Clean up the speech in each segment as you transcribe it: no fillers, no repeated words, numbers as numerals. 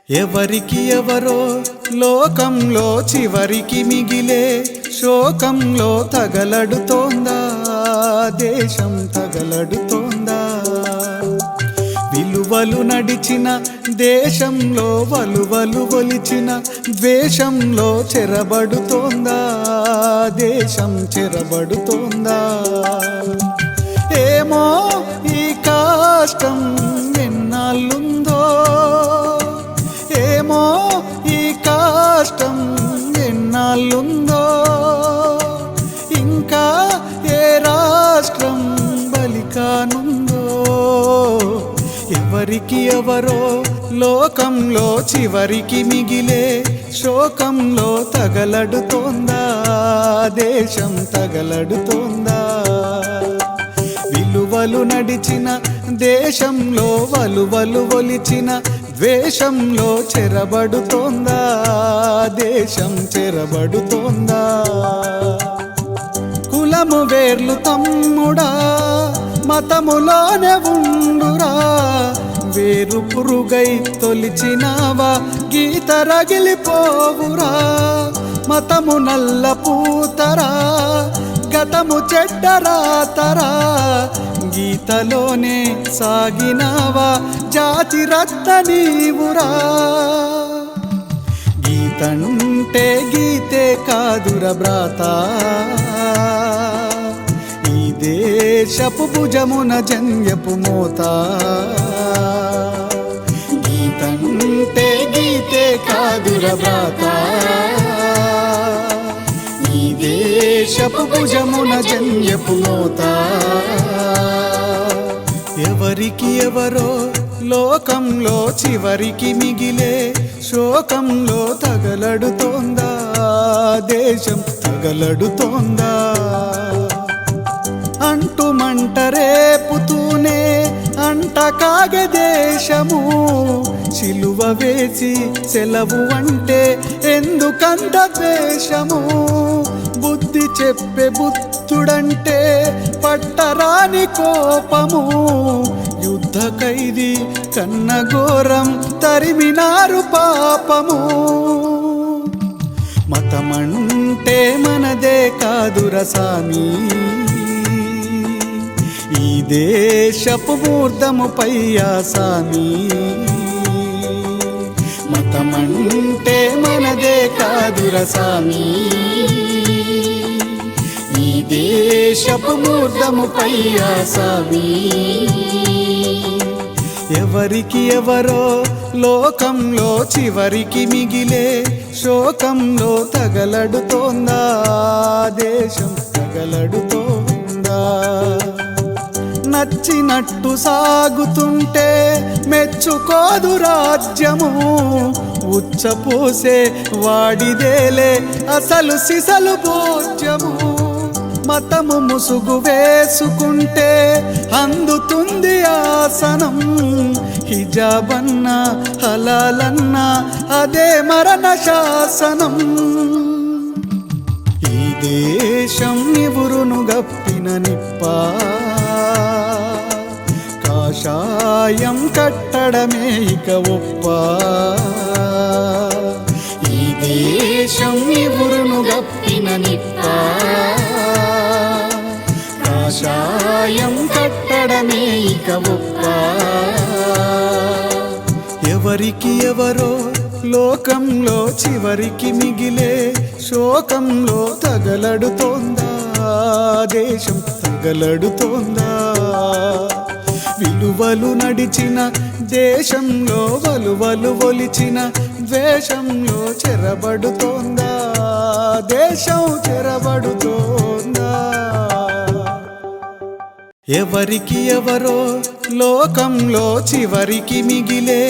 ఎవరికి ఎవరో లోకంలో చివరికి మిగిలే శోకంలో తగలడుతోందా దేశం తగలడుతోందా విలువలు నడిచిన దేశంలో వలువలు ఒలిచిన ద్వేషంలో చెరబడుతోందా దేశం చెరబడుతోందా ఏమో ఈ కష్టం ఎన్నాళ్ళుందో ఏమో ఈ కష్టం ఎన్నాళ్ళుందో ఇంకా ఏ రాష్ట్రం బలికానుందో ఎవరికి ఎవరో లోకంలో చివరికి మిగిలే శోకంలో తగలడుతోందా దేశం తగలడుతోందా విలువలు నడిచిన దేశంలో వలువలు ఒలిచిన ద్వేషంలో చెరబడుతోందా దేశం చెరబడుతోందా కులము వేర్లు తమ్ముడా మతములోనే ఉండురా వేరు పురుగై తొలిచినావా గీత రగిలిపోవురా మతము నల్ల పూతరా గతము చెడ్డరాతరా గీతలోనే సాగినావా జాతి రత్న నీవురా గీతంటే గీతే కాదుర బ్రాత ఈ దేశపు భుజమున జన్యపు మోత గీతంటే గీతే కాదుర బ్రాత ఈ దేశపు భుజమున జన్యపు మోత ఎవరికి ఎవరో లోకంలో చివరికి మిగిలే శోకంలో తగలడుతోందా దేశం తగలడుతోందా అంటుమంట రేపుతూనే అంట కాగే దేశము సిలువ వేసి సెలవు అంటే ఎందుకంత ద్వేషము బుద్ధి చెప్పే బుద్ధుడంటే పట్టరాని కోపము యుద్ధ ఖైదీ కన్నఘోరం తరిమినారు పాపము మతమంటే మనదే కాదుర సామి ఈ దేశపు మూర్ధము పయ్యాసామి మతమంటే మనదే కాదుర సామి ఈ దేశపు మూర్ధము పయ్యాసామి ఎవరికి ఎవరో లోకంలో చివరికి మిగిలే శోకంలో తగలడుతోందా దేశం తగలడుతోందా నచ్చినట్టు సాగుతుంటే మెచ్చుకోదు రాజ్యము ఉచ్చపోసే వాడిదేలే అసలు సిసలు భోజ్యము మతము ముసుగు వేసుకుంటే అందుతుంది ఆసనం హిజాబన్నా హలాలన్నా అదే మరణ శాసనం ఈ దేశం నివురును గప్పిన నిప్పా కాషాయం కట్టడమే ఇక ఒప్ప ఈ దేశం నివురును గప్పిన నిప్పా కాషాయం కట్టడమే ఇక ఒప్ప ఎవరికి ఎవరో లోకంలో చివరికి మిగిలే శోకంలో తగలడుతోందా దేశం తగలడుతోందా విలువలు నడిచిన దేశంలో వలువలు ఒలిచిన ద్వేషంలో చెరబడుతోందా దేశం చెరబడుతోందా ఎవరికి ఎవరో లోకంలో చివరికి మిగిలే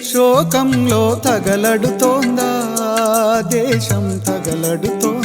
శోకంలో తగలడుతోందా దేశం తగలడుతోందా